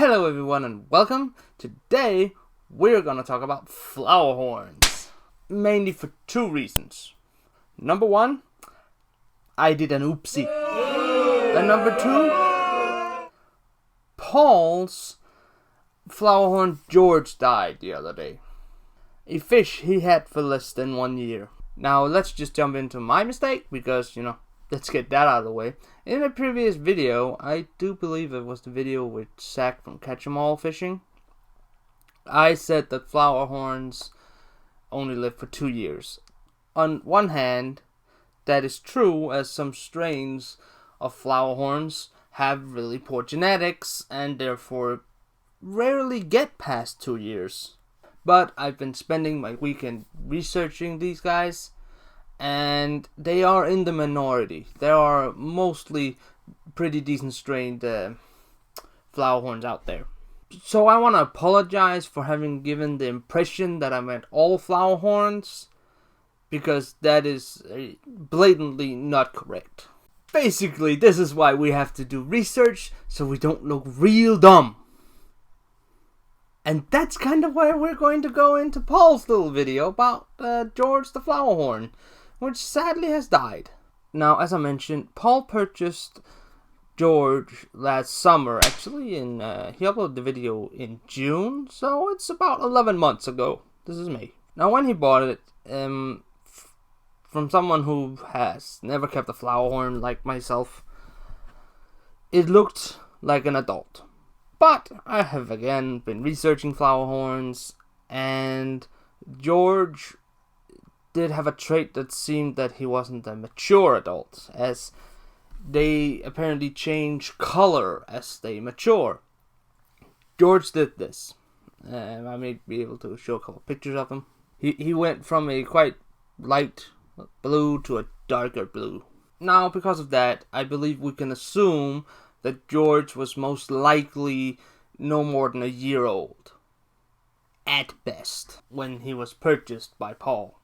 Hello everyone and welcome. Today we're gonna talk about flower horns. Mainly for two reasons. Number one, I did an oopsie. And number two, Paul's flower horn George died the other day. A fish he had for less than 1 year. Now let's just jump into my mistake because, let's get that out of the way. In a previous video, I do believe it was the video with Zach from Catch 'em All Fishing, I said that flower horns only live for 2 years. On one hand, that is true, as some strains of flower horns have really poor genetics and therefore rarely get past 2 years. But I've been spending my weekend researching these guys, and they are in the minority. There are mostly pretty decent strained flower horns out there. So I want to apologize for having given the impression that I meant all flower horns, because that is blatantly not correct. Basically, this is why we have to do research, so we don't look real dumb. And that's kind of why we're going to go into Paul's little video about George the flower horn, which sadly has died. Now, as I mentioned, Paul purchased George last summer. Actually, he uploaded the video in June, so it's about 11 months ago. This is May. Now, when he bought it, from someone who has never kept a flower horn like myself, it looked like an adult. But I have again been researching flower horns, and George did have a trait that seemed that he wasn't a mature adult, as they apparently change color as they mature. George did this. I may be able to show a couple pictures of him. He went from a quite light blue to a darker blue. Now, because of that, I believe we can assume that George was most likely no more than a year old, at best, when he was purchased by Paul.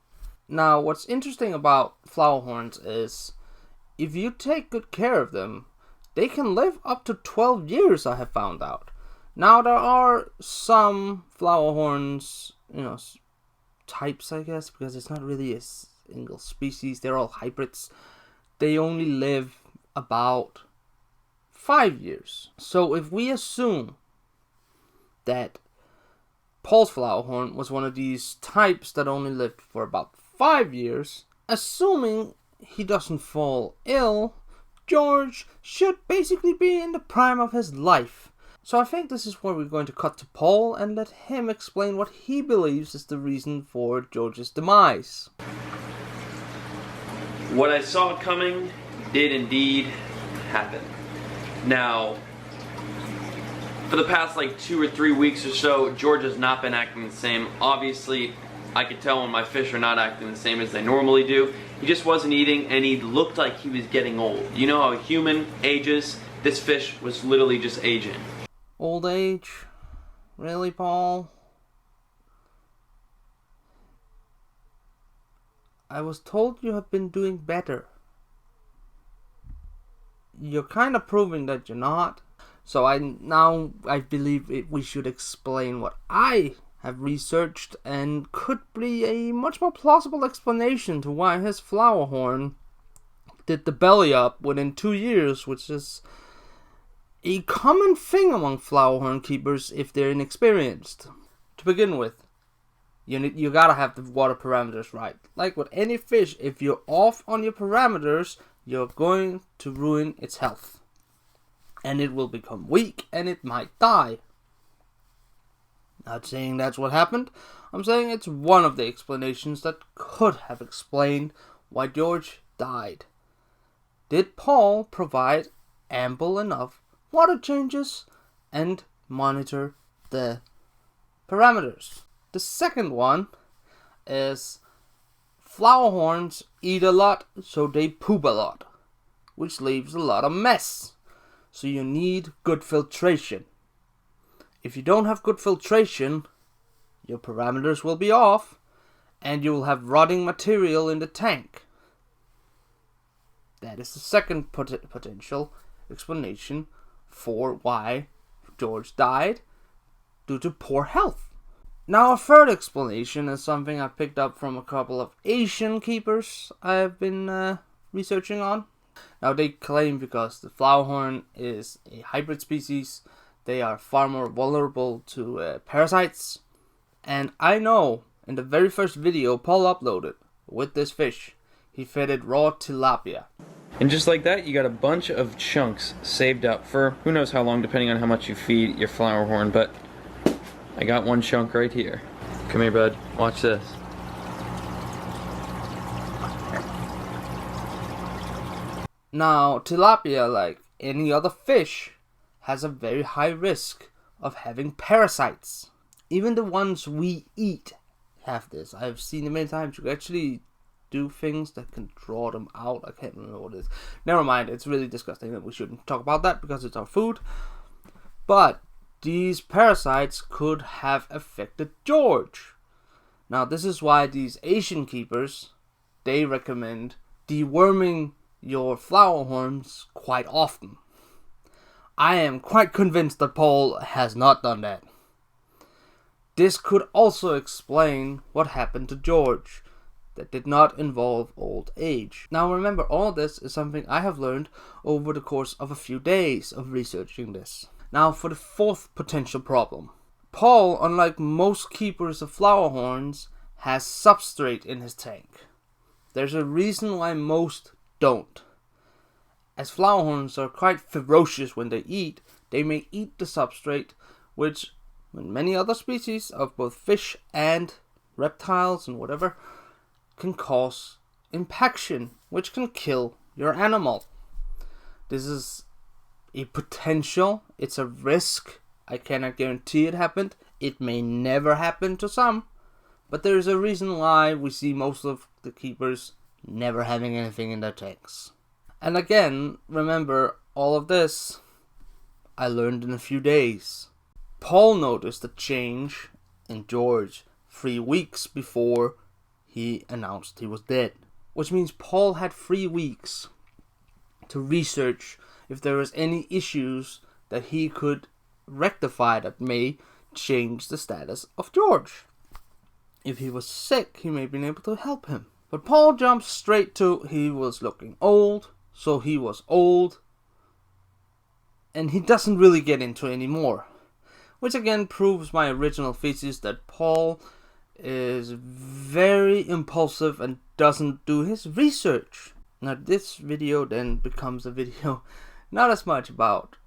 Now, what's interesting about flower horns is, if you take good care of them, they can live up to 12 years, I have found out. Now, there are some flower horns, types, I guess, because it's not really a single species, they're all hybrids. They only live about 5 years. So if we assume that Paul's flower horn was one of these types that only lived for about 5 years, assuming he doesn't fall ill, George should basically be in the prime of his life. So I think this is where we're going to cut to Paul and let him explain what he believes is the reason for George's demise. What I saw coming did indeed happen. Now, for the past 2 or 3 weeks or so, George has not been acting the same. Obviously, I could tell when my fish are not acting the same as they normally do. He just wasn't eating, and he looked like he was getting old. You know how a human ages? This fish was literally just aging. Old age? Really, Paul? I was told you have been doing better. You're kind of proving that you're not. So I believe we should explain what I have researched, and could be a much more plausible explanation to why his flower horn did the belly up within 2 years, which is a common thing among flower horn keepers if they're inexperienced. To begin with, you gotta have the water parameters right. Like with any fish, if you're off on your parameters, you're going to ruin its health. And it will become weak, and it might die. Not saying that's what happened. I'm saying it's one of the explanations that could have explained why George died. Did Paul provide ample enough water changes and monitor the parameters? The second one is flower horns eat a lot, so they poop a lot, which leaves a lot of mess. So you need good filtration. If you don't have good filtration, your parameters will be off, and you will have rotting material in the tank. That is the second potential explanation for why George died due to poor health. Now, a third explanation is something I picked up from a couple of Asian keepers I've been researching on. Now, they claim because the flowerhorn is a hybrid species, they are far more vulnerable to parasites. And I know in the very first video Paul uploaded with this fish, he fed it raw tilapia. And just like that, you got a bunch of chunks saved up for who knows how long, depending on how much you feed your flowerhorn. But I got one chunk right here. Come here, bud. Watch this. Now, tilapia, like any other fish, has a very high risk of having parasites. Even the ones we eat have this. I've seen it many times. You can actually do things that can draw them out. I can't remember what it is. Never mind, it's really disgusting that we shouldn't talk about that because it's our food. But these parasites could have affected George. Now, this is why these Asian keepers, they recommend deworming your flowerhorns quite often. I am quite convinced that Paul has not done that. This could also explain what happened to George that did not involve old age. Now remember, all this is something I have learned over the course of a few days of researching this. Now for the fourth potential problem. Paul, unlike most keepers of flowerhorns, has substrate in his tank. There's a reason why most don't. As flowerhorns are quite ferocious when they eat, they may eat the substrate, which, in many other species of both fish and reptiles and whatever, can cause impaction, which can kill your animal. This is a potential, it's a risk. I cannot guarantee it happened. It may never happen to some, but there is a reason why we see most of the keepers never having anything in their tanks. And again, remember, all of this I learned in a few days. Paul noticed a change in George 3 weeks before he announced he was dead. Which means Paul had 3 weeks to research if there was any issues that he could rectify that may change the status of George. If he was sick, he may have been able to help him. But Paul jumps straight to he was looking old, so he was old, and he doesn't really get into it anymore. Which again proves my original thesis that Paul is very impulsive and doesn't do his research. Now this video then becomes a video not as much about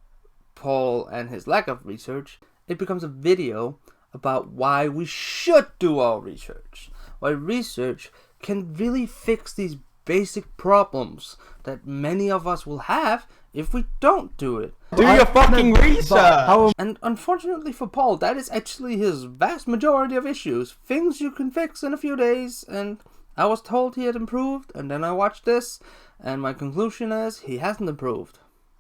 Paul and his lack of research. It becomes a video about why we should do our research. Why research can really fix these basic problems that many of us will have if we don't do it. Do your fucking research! And unfortunately for Paul, that is actually his vast majority of issues. Things you can fix in a few days, and I was told he had improved, and then I watched this, and my conclusion is he hasn't improved,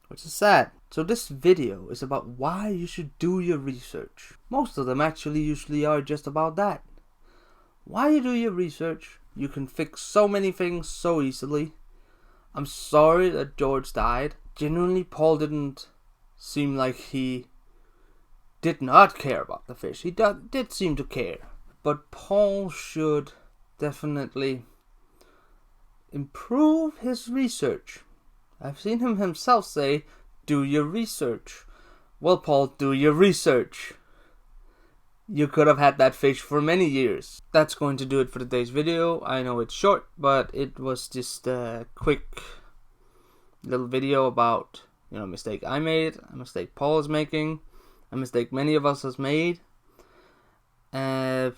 which is sad. So this video is about why you should do your research. Most of them actually usually are just about that. Why you do your research, you can fix so many things so easily. I'm sorry that George died. Genuinely, Paul didn't seem like he did not care about the fish. He did seem to care. But Paul should definitely improve his research. I've seen him himself say, do your research. Well, Paul, do your research. You could have had that fish for many years. That's going to do it for today's video. I know it's short, but it was just a quick little video about, a mistake I made, a mistake Paul is making, a mistake many of us has made. It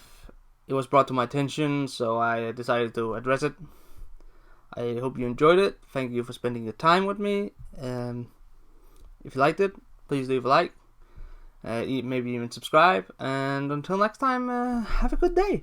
was brought to my attention, so I decided to address it. I hope you enjoyed it. Thank you for spending your time with me. If you liked it, please leave a like. Maybe even subscribe. And until next time, have a good day.